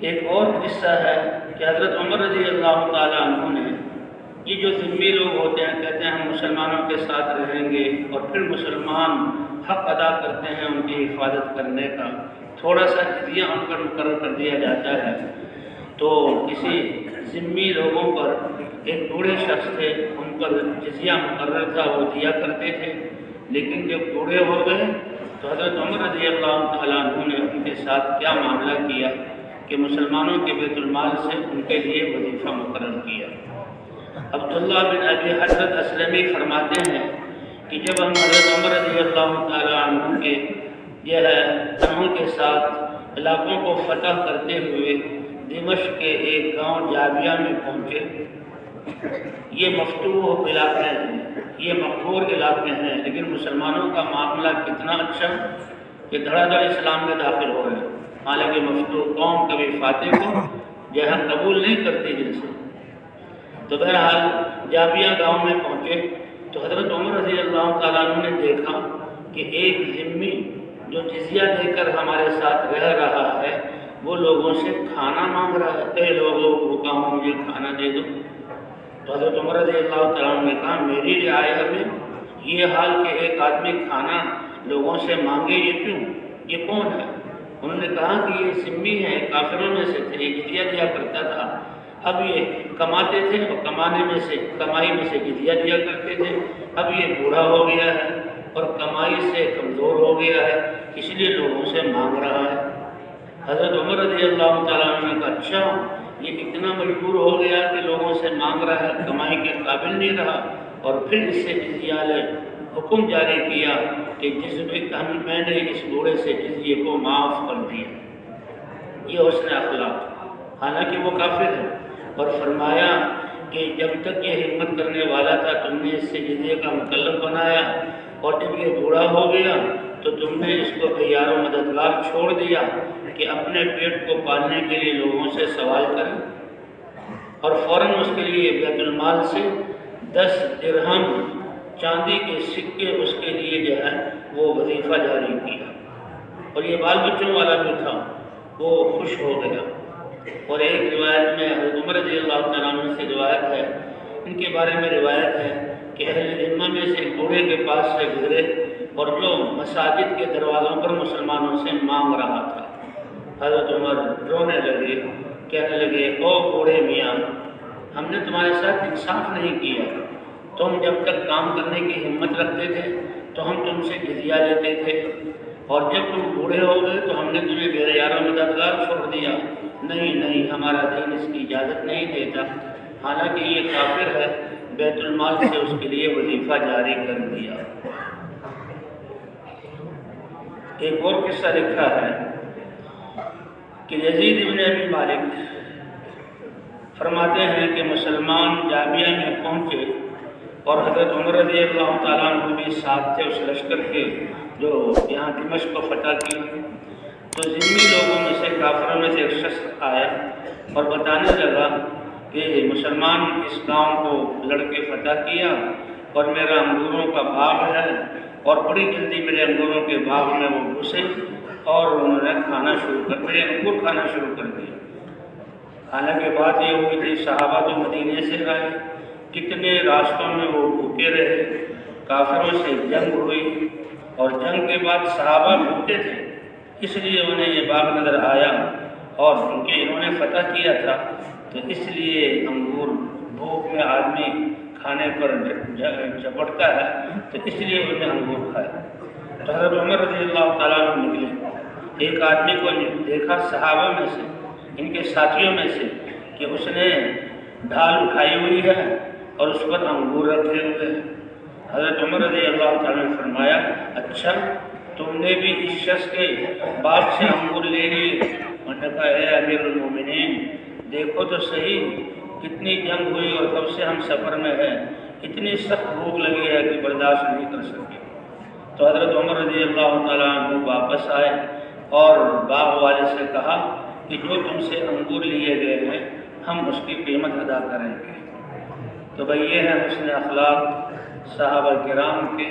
ایک اور قصہ ہے کہ حضرت عمر رضی اللہ تعالیٰ عنہ نے یہ جو ذمہ لوگ ہوتے ہیں کہتے ہیں ہم مسلمانوں کے ساتھ رہیں گے اور پھر مسلمان حق ادا کرتے ہیں ان کی حفاظت کرنے کا، تھوڑا سا جزیہ ان پر مقرر کر دیا جاتا ہے۔ تو کسی ذمہ لوگوں پر ایک بوڑھے شخص تھے، ان پر جزیہ مقرر تھا، وہ دیا کرتے تھے، لیکن جب بوڑھے ہو گئے تو حضرت عمر رضی اللہ تعالیٰ عنہ نے ان کے ساتھ کیا معاملہ کیا کہ مسلمانوں کے بیت المال سے ان کے لیے وظیفہ مقرر کیا۔ عبداللہ بن ابی حضرت اسلمی فرماتے ہیں کہ جب ہم حضرت عمر رضی اللہ تعالیٰ عنہ کے کے ساتھ علاقوں کو فتح کرتے ہوئے دمشق کے ایک گاؤں جابیہ میں پہنچے، یہ مفتوح علاقے ہیں، یہ مقبول علاقے ہیں، لیکن مسلمانوں کا معاملہ کتنا اچھا کہ دھڑا دھڑ اسلام میں داخل ہو رہے ہیں، حالانکہ مفتوح قوم کبھی فاتح کو جہاں قبول نہیں کرتی جن سے۔ تو بہرحال جابیہ گاؤں میں پہنچے تو حضرت عمر رضی اللہ تعالیٰ عنہ نے دیکھا کہ ایک ذمی جو جزیہ دے کر ہمارے ساتھ رہ رہا ہے وہ لوگوں سے کھانا مانگ رہا ہے، اے لوگوں بھوکا ہوں مجھے کھانا دے دو۔ تو حضرت عمر رضی اللہ تعالیٰ عنہ نے کہا میری رعایا میں یہ حال کہ ایک آدمی کھانا لوگوں سے مانگے، یہ کیوں، یہ کون ہے؟ انہوں نے کہا کہ یہ ذمی ہے، کافروں میں سے تھے، جزیہ دیا کرتا تھا، اب یہ کماتے تھے اور کمائی میں سے جزیہ دیا کرتے تھے، اب یہ بوڑھا ہو گیا ہے اور کمائی سے کمزور ہو گیا ہے، اس لیے لوگوں سے مانگ رہا ہے۔ حضرت عمر رضی اللہ تعالیٰ عنہ نے کہا اچھا یہ اتنا مجبور ہو گیا کہ لوگوں سے مانگ رہا ہے، کمائی کے قابل نہیں رہا، اور پھر اس سے جزیہ لے حکم جاری کیا کہ میں نے اس بوڑھے سے جزیے کو معاف کر دیا۔ یہ حسن اخلاق، حالانکہ وہ کافر ہے، اور فرمایا کہ جب تک یہ ہمت کرنے والا تھا تم نے اس سے جزیے کا مکلف بنایا، اور جب یہ بوڑھا ہو گیا تو تم نے اس کو غیار و مددگار چھوڑ دیا کہ اپنے پیٹ کو پالنے کے لیے لوگوں سے سوال کرے، اور فوراً اس کے لیے بیت المال سے 10 درہم چاندی کے سکے اس کے لیے جو ہے وہ وظیفہ جاری کیا، اور یہ بال بچوں والا بھی تھا، وہ خوش ہو گیا۔ اور ایک روایت میں حضرت عمر رضی اللہ تعالیٰ عنہ سے روایت ہے، ان کے بارے میں روایت ہے کہ اہل ذمہ میں سے ایک بوڑھے کے پاس سے گزرے اور جو مساجد کے دروازوں پر مسلمانوں سے مانگ رہا تھا۔ حضرت عمر رونے لگے، کہنے لگے او بوڑھے میاں، ہم نے تمہارے ساتھ انصاف نہیں کیا، تم جب تک کام کرنے کی ہمت رکھتے تھے تو ہم تم سے جزیہ لیتے تھے، اور جب تم بوڑھے ہو گئے تو ہم نے تمہیں غیر یار و مددگار چھوڑ دیا۔ نہیں ہمارا دین اس کی اجازت نہیں دیتا، حالانکہ یہ کافر ہے، بیت المال سے اس کے لیے وظیفہ جاری کر دیا۔ ایک اور قصہ لکھا ہے کہ یزید بن ابی مالک فرماتے ہیں کہ مسلمان جابیہ میں پہنچے اور حضرت عمر رضی اللہ تعالیٰ عنہ بھی ساتھ تھے اس لشکر کے جو یہاں دمشق کو فتح کی۔ تو ذمی لوگوں میں سے کافروں میں سے ایک شخص آیا اور بتانے لگا کہ مسلمان اس گاؤں کو لڑ کے فتح کیا اور میرا انگوروں کا باغ ہے، اور بڑی جلدی میرے انگوروں کے باغ میں وہ گھسے اور انہوں نے میرے انگور کھانا شروع کر دیا۔ حالانکہ بات یہ ہوئی تھی صحابہ تو مدینے سے آئے، کتنے راستوں میں وہ بھوکے رہے، کافروں سے جنگ ہوئی، اور جنگ کے بعد صحابہ بھوکے تھے، اس لیے انہیں یہ باغ نظر آیا، اور کیونکہ انہوں نے فتح کیا تھا تو اس لیے انگور بھوک میں آدمی کھانے پر جھپٹتا ہے، تو اس لیے انہوں نے انگور کھایا۔ تو حضرت عمر رضی اللہ تعالیٰ عنہ نکلے، ایک آدمی کو دیکھا صحابہ میں سے، ان کے ساتھیوں میں سے، کہ اس نے ڈھال اٹھائی ہوئی ہے اور اس پر انگور رکھے ہوئے ہیں۔ حضرت عمر رضی اللہ تعالیٰ نے فرمایا اچھا تم نے بھی اس شخص کے باپ سے انگور لے لیے؟ انہوں نے کہا اے امیر المومنین دیکھو تو صحیح کتنی جنگ ہوئی اور کب سے ہم سفر میں ہیں، اتنی سخت بھوک لگی ہے کہ برداشت نہیں کر سکے۔ تو حضرت عمر رضی اللہ تعالیٰ عنہ واپس آئے اور باغ والے سے کہا کہ جو تم سے انگور لیے گئے ہیں ہم اس کی قیمت ادا کریں گے۔ تو بھئی یہ ہے حسن اخلاق صحابہ کرام کے،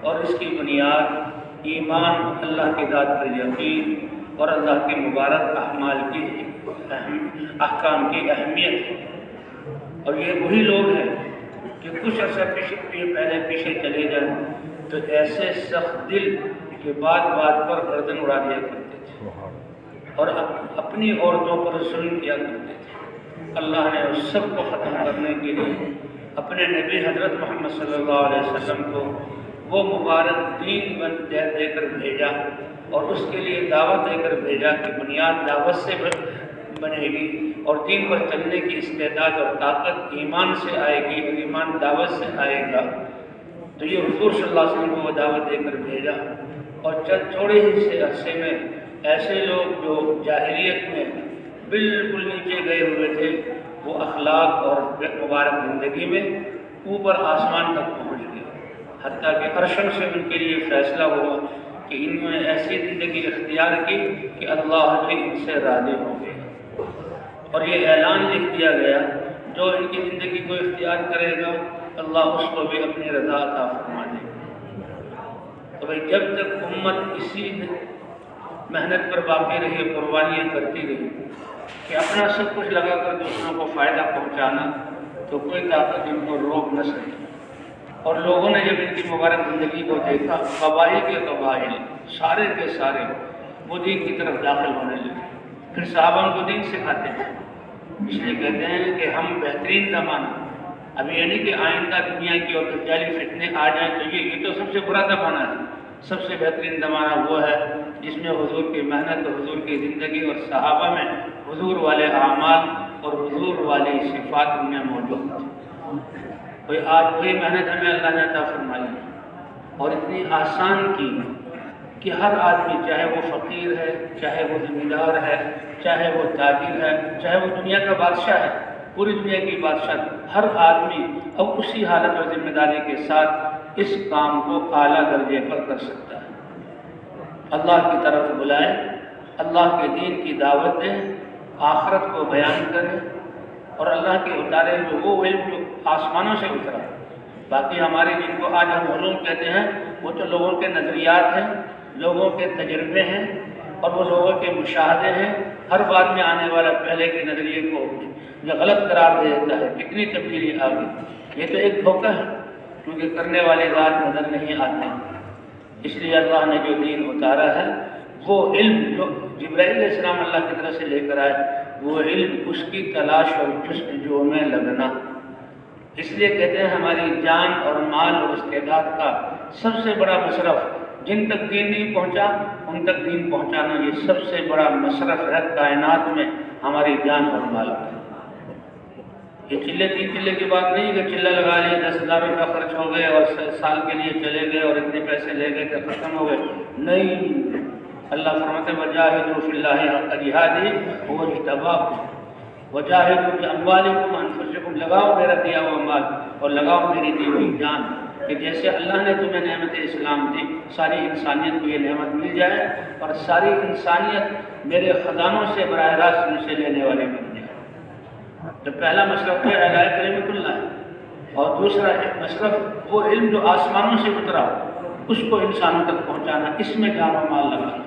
اور اس کی بنیاد ایمان، اللہ کی ذات پر یقین اور اللہ کے مبارک اعمال کی احکام کی اہمیت ہے۔ اور یہ وہی لوگ ہیں کہ کچھ عرصہ پہلے پیچھے چلے جائیں تو ایسے سخت دل کہ بات بات پر گردن اڑا دیا کرتے تھے اور اپنی عورتوں پر ظلم کیا کرتے تھے۔ اللہ نے اس سب کو ختم کرنے کے لیے اپنے نبی حضرت محمد صلی اللہ علیہ وسلم کو وہ مبارک دین دے کر بھیجا اور اس کے لیے دعوت دے کر بھیجا کہ بنیاد دعوت سے بنے گی اور دین پر چلنے کی استعداد اور طاقت ایمان سے آئے گی اور ایمان دعوت سے آئے گا۔ تو یہ حضور صلی اللہ علیہ وسلم کو وہ دعوت دے کر بھیجا اور چند تھوڑے ہی سے عرصے میں ایسے لوگ جو جاہلیت میں بالکل نیچے گئے ہوئے تھے وہ اخلاق اور مبارک زندگی میں اوپر آسمان تک پہنچ گئے، حتیٰ کہ عرشوں سے ان کے لیے فیصلہ ہوا کہ انہوں نے ایسی زندگی اختیار کی کہ اللہ بھی ان سے راضی ہو گئے، اور یہ اعلان لکھ دیا گیا جو ان کی زندگی کو اختیار کرے گا اللہ اس کو بھی اپنی رضا عطا فرما دے گا۔ تو بھائی جب تک امت اسی محنت پر باقی رہی، قربانیاں کرتی رہی کہ اپنا سب کچھ لگا کر دوسروں کو فائدہ پہنچانا، تو کوئی طاقت ان کو روک نہ سکتی۔ اور لوگوں نے جب ان کی مبارک زندگی کو دیکھا، قبائل کے قبائل سارے کے سارے وہ دین کی طرف داخل ہونے لگے، پھر صحابہ کو دین سکھاتے ہیں۔ اس لیے کہتے ہیں کہ ہم بہترین زمانہ، اب یہ نہیں کہ آئندہ دنیا کی اور دجالی فتنے آ جائیں تو یہ تو سب سے برا زمانہ ہے۔ سب سے بہترین زمانہ وہ ہے جس میں حضور کی محنت اور حضور کی زندگی اور صحابہ میں حضور والے اعمال اور حضور والی صفات ان میں موجود تھی۔ کوئی آج وہی محنت ہمیں اللہ نے عطا فرمائی ہے اور اتنی آسان کی کہ ہر آدمی، چاہے وہ فقیر ہے، چاہے وہ زمیندار ہے، چاہے وہ تاجر ہے، چاہے وہ دنیا کا بادشاہ ہے، پوری دنیا کی بادشاہ، ہر آدمی اب اسی حالت اور ذمہ داری کے ساتھ اس کام کو اعلیٰ درجے پر کر سکتا ہے۔ اللہ کی طرف بلائے، اللہ کے دین کی دعوت دیں، آخرت کو بیان کریں اور اللہ کے اتارے ہوئے وہ علم جو آسمانوں سے اترا۔ باقی ہمارے جن کو آج ہم علوم کہتے ہیں وہ تو لوگوں کے نظریات ہیں، لوگوں کے تجربے ہیں اور وہ لوگوں کے مشاہدے ہیں۔ ہر بعد میں آنے والا پہلے کے نظریے کو جو غلط قرار دے دیتا ہے۔ کتنی تبدیلی آ گئی، یہ تو ایک دھوکہ ہے کیونکہ کرنے والے ذات نظر نہیں آتے۔ اس لیے اللہ نے جو دین اتارا ہے وہ علم جو جبرائیل علیہ السلام اللہ کی طرف سے لے کر آئے، وہ علم اس کی تلاش اور جستجو میں لگنا۔ اس لیے کہتے ہیں ہماری جان اور مال اور استعداد کا سب سے بڑا مصرف، جن تک دین نہیں پہنچا ان تک دین پہنچانا، یہ سب سے بڑا مصرف ہے کائنات میں ہماری جان اور مال کا۔ یہ چلے تین چلے کی بات نہیں کہ چلہ لگا لیے 10,000 روپیہ خرچ ہو گئے اور سال کے لیے چلے گئے اور اتنے پیسے لے گئے کہ ختم ہو گئے، نہیں۔ اللہ فرماتے ہیں وجاہدوا فی اللہ حق جہادہ هو اجتباکم وجاہدوا باموالکم وانفسکم، لگاؤ میرا دیا ہوا مال اور لگاؤ میری دی ہوئی جان، کہ جیسے اللہ نے تمہیں نعمت اسلام دی، ساری انسانیت کو یہ نعمت مل جائے اور ساری انسانیت میرے خزانوں سے براہ راست ان سے لینے والے بن جائے۔ تو پہلا مصرف ہے اعلاء کلمۃ اللہ، اور دوسرا مصرف وہ علم جو آسمانوں سے اترا اس کو انسانوں تک پہنچانا، اس میں جان و مال لگانا۔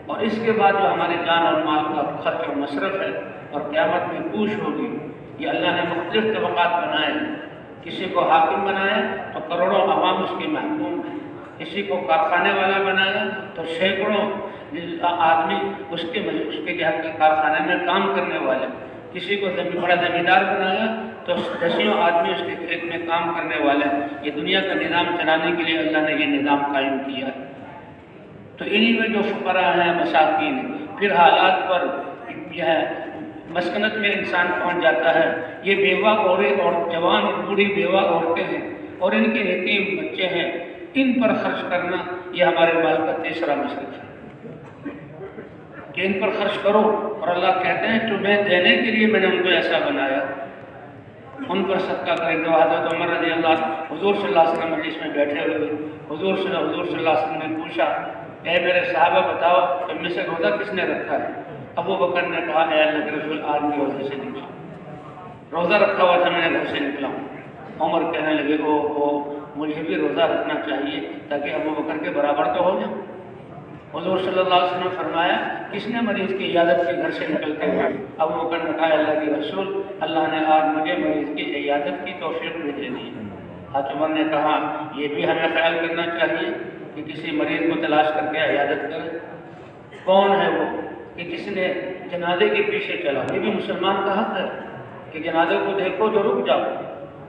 اور اس کے بعد جو ہمارے جان اور مال کا خرچ و مصرف ہے اور قیامت میں پوچھ ہوگی، یہ اللہ نے مختلف طبقات بنائے ہیں۔ کسی کو حاکم بنایا تو کروڑوں عوام اس کے محکوم ہیں، کسی کو کارخانے والا بنایا تو سینکڑوں آدمی اس کے کارخانے میں کام کرنے والے، کسی کو بڑا زمیندار بنایا تو دسیوں آدمی اس کے کھیت میں کام کرنے والے۔ یہ دنیا کا نظام چلانے کے لیے اللہ نے یہ نظام قائم کیا ہے۔ تو انہی میں جو فقراء ہیں، مساکین، پھر حالات پر یہ ہے مسکنت میں انسان پہنچ جاتا ہے، یہ بیوہ عورتیں اور جوان اور بوڑھی بیوہ عورتیں ہیں اور ان کے یتیم بچے ہیں، ان پر خرچ کرنا یہ ہمارے مال کا تیسرا مصرف ہے کہ ان پر خرچ کرو۔ اور اللہ کہتے ہیں تمہیں دینے کے لیے میں نے ان کو ایسا بنایا، ان پر صدقہ کریں۔ تو حضرت عمر رضی اللہ حضور صلی اللہ علیہ وسلم مجلس میں بیٹھے ہوئے حضور صلی اللہ علیہ وسلم نے پوچھا، اے میرے صحابہ بتاؤ تم میں سے روزہ کس نے رکھا ہے؟ ابو بکر نے کہا اے اللہ کے رسول آج میں روزے سے نکلا، روزہ رکھا ہوا تھا، میں نے گھر سے نکلا ہوں۔ عمر کہنے لگے او مجھے بھی روزہ رکھنا چاہیے تاکہ ابو بکر کے برابر تو ہو جاؤں۔ حضور صلی اللہ علیہ وسلم نے فرمایا کس نے مریض کی عیادت کی گھر سے نکلتے ہوئے؟ ابو بکر نے کہا اللہ کے رسول اللہ نے آج مجھے مریض کی عیادت کی توفیق بھی دے دی۔ حضرت عمر نے کہا یہ بھی ہمیں خیال کرنا چاہیے کہ کسی مریض کو تلاش کر کے عیادت کرے۔ کون ہے وہ کہ جس نے جنازے کے پیچھے چلا؟ یہ بھی مسلمان کا حق ہے کہ جنازے کو دیکھو جو رک جاؤ،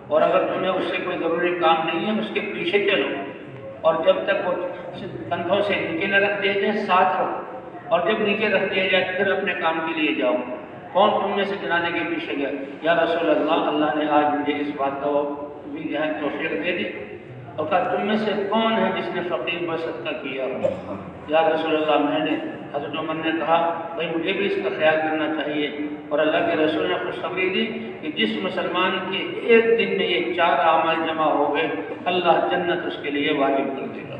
اور اگر تمہیں اس سے کوئی ضروری کام نہیں ہے اس کے پیچھے چلو، اور جب تک وہ کندھوں سے نیچے نہ رکھ دیا جائے ساتھ رکھو، اور جب نیچے رکھ دیا جائے پھر اپنے کام کے لیے جاؤ۔ کون تم میں سے جنازے کے پیچھے گیا؟ یا رسول اللہ نے آج مجھے اس بات کا بھی جو ہے توفیق دے دی۔ اور کہا تم میں سے کون ہے جس نے فقیر پر صدقہ کیا؟ یا رسول اللہ میں نے۔ حضرت عمر نے کہا بھائی مجھے بھی اس کا خیال کرنا چاہیے، اور اللہ کے رسول نے خوشخبری دی کہ جس مسلمان کے ایک دن میں یہ 4 اعمال جمع ہو گئے اللہ جنت اس کے لیے واجب کر دے گا۔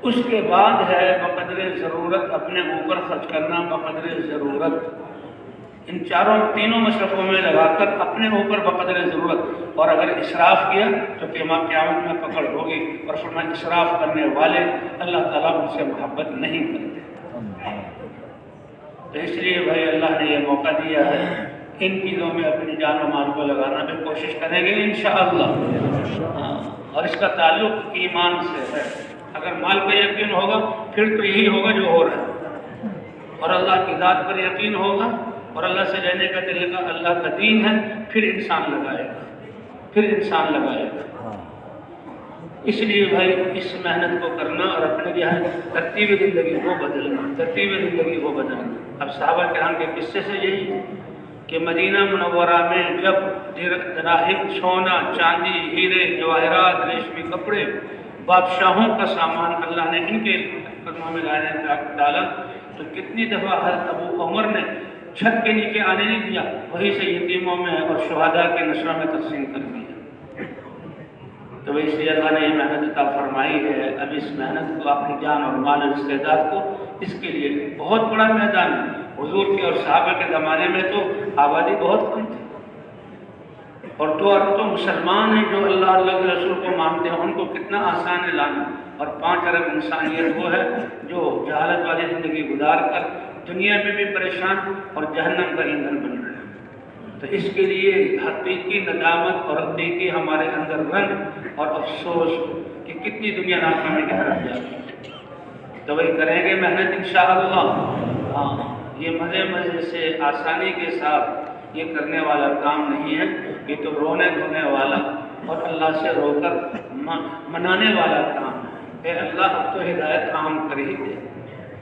اس کے بعد ہے بقدر ضرورت اپنے اوپر خرچ کرنا، بقدر ضرورت۔ ان تینوں مشرفوں میں لگا کر اپنے اوپر بقدر ضرورت، اور اگر اسراف کیا تو قیامت میں پکڑ ہوگی، اور فرمایا اسراف کرنے والے اللہ تعالیٰ ان سے محبت نہیں کرتے۔ تو اس لیے بھائی اللہ نے یہ موقع دیا ہے، ان چیزوں میں اپنی جان و مال کو لگانا بھی کوشش کریں گے انشاءاللہ۔ اور اس کا تعلق ایمان سے ہے۔ اگر مال پہ یقین ہوگا پھر تو یہی ہوگا جو ہو رہا ہے، اور اللہ کی ذات پر یقین ہوگا، اور اللہ سے رہنے کا طریقہ اللہ کا دین ہے، پھر انسان لگائے گا۔ اس لیے بھائی اس محنت کو کرنا اور اپنے جو ہے ترتیب زندگی کو بدلنا۔ اب صحابہ کرام کے قصے سے یہی کہ مدینہ منورہ میں جب دراہم، سونا، چاندی، ہیرے، جواہرات، ریشمی کپڑے، بادشاہوں کا سامان اللہ نے ان کے قدموں میں ڈالا، تو کتنی دفعہ حضرت ابو عمر نے چھت کے نیچے آنے نہیں دیا، وہیں سے یتیموں میں اور شہداء کے نشروں میں تقسیم کر دیا۔ تو اس لیے اللہ نے یہ محنت عطا فرمائی ہے۔ اب اس محنت کو اپنی جان اور مال اور استعداد کو اس کے لیے بہت بڑا میدان ہے۔ حضور کے اور صحابہ کے زمانے میں تو آبادی بہت کم تھی، اور تو مسلمان ہیں جو اللہ کے رسول کو مانتے ہیں، ان کو کتنا آسان ہے لانا، اور 5 ارب انسانیت وہ ہے جو جہالت والی زندگی گزار کر دنیا میں بھی پریشان اور جہنم کا ایندھن بن رہے ہیں۔ تو اس کے لیے حقیقی ندامت اور حقیقی ہمارے اندر رنج اور افسوس کہ کتنی دنیا ناکامی کی طرف جاتی ہے۔ تو وہی کریں گے محنت انشاءاللہ۔ یہ مزے سے آسانی کے ساتھ یہ کرنے والا کام نہیں ہے، یہ تو رونے دھونے والا اور اللہ سے رو کر منانے والا کام ہے۔ اے اللہ اب تو ہدایت عام کر ہی دے،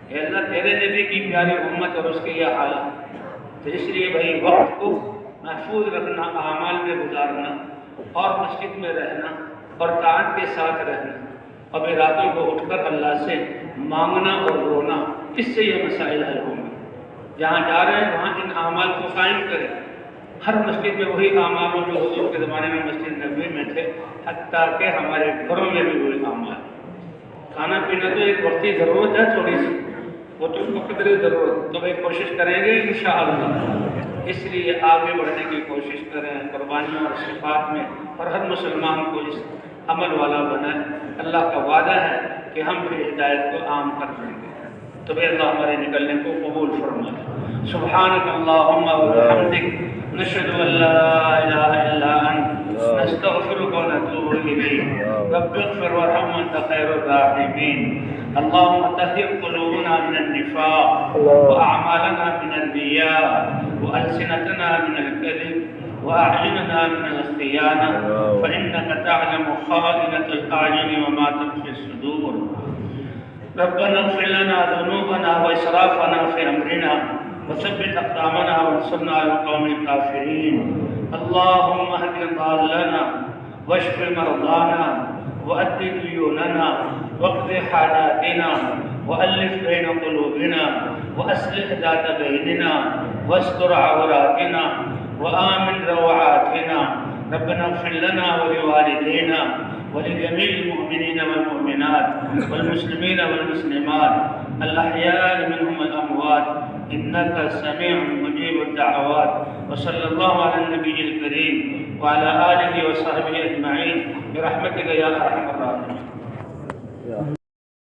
اے اللہ تیرے نبی کی پیاری امت اور اس کے یہ حالت۔ تو اس لیے بھائی وقت کو محفوظ رکھنا، اعمال میں گزارنا، اور مسجد میں رہنا اور طاعت کے ساتھ رہنا، اب راتوں کو اٹھ کر اللہ سے مانگنا اور رونا، اس سے یہ مسائل حل ہوں گے۔ جہاں جا رہے ہیں وہاں ان اعمال کو قائم کریں۔ ہر مسجد میں وہی اعمال ہو جو حضور کے زمانے میں مسجد نبوی میں تھے، حتیٰ کہ ہمارے گھروں میں بھی وہی اعمال۔ کھانا پینا تو ایک وقتی ضرورت ہے تھوڑی سی، وہ تو قدر ضرورت، تو بھائی کوشش کریں گے انشاءاللہ۔ اس لیے آگے بڑھنے کی کوشش کریں قربانیوں اور صفات میں، اور ہر مسلمان کو اس عمل والا بنائیں۔ اللہ کا وعدہ ہے کہ ہم پھر ہدایت کو عام کر دیں گے۔ تو بھائی اللہ ہمارے نکلنے کو قبول فرمائے۔ سبحانک اللہم و بحمدک، نشہد ان لا الہ الا انت، نستغفرک و نتوب الیک۔ رب اغفر وارحم وانت خیر الراحمین۔ اللهم طهر قلوبنا من النفاق وأعمالنا من الرياء وألسنتنا من الكذب وأعيننا من الخيانة، فإنك تعلم خائنة الأعين وما تخفي الصدور۔ ربنا اغفر لنا ذنوبنا وإسرافنا في أمرنا وثبت أقدامنا وانصرنا على القوم الكافرين۔ اللهم اهد ضالنا واشف مرضانا وأد ديوننا واقض حاجاتنا وألف بين قلوبنا وأصلح ذات بيننا واستر عوراتنا وآمن روعاتنا۔ ربنا اغفر لنا ولوالدينا ولجميع المؤمنين والمؤمنات والمسلمين والمسلمات الأحياء منهم والأموات، إنك سميع مجيب الدعوات۔ وصلى الله على النبي الكريم وعلى آله وصحبه أجمعين برحمتك يا أرحم الراحمين۔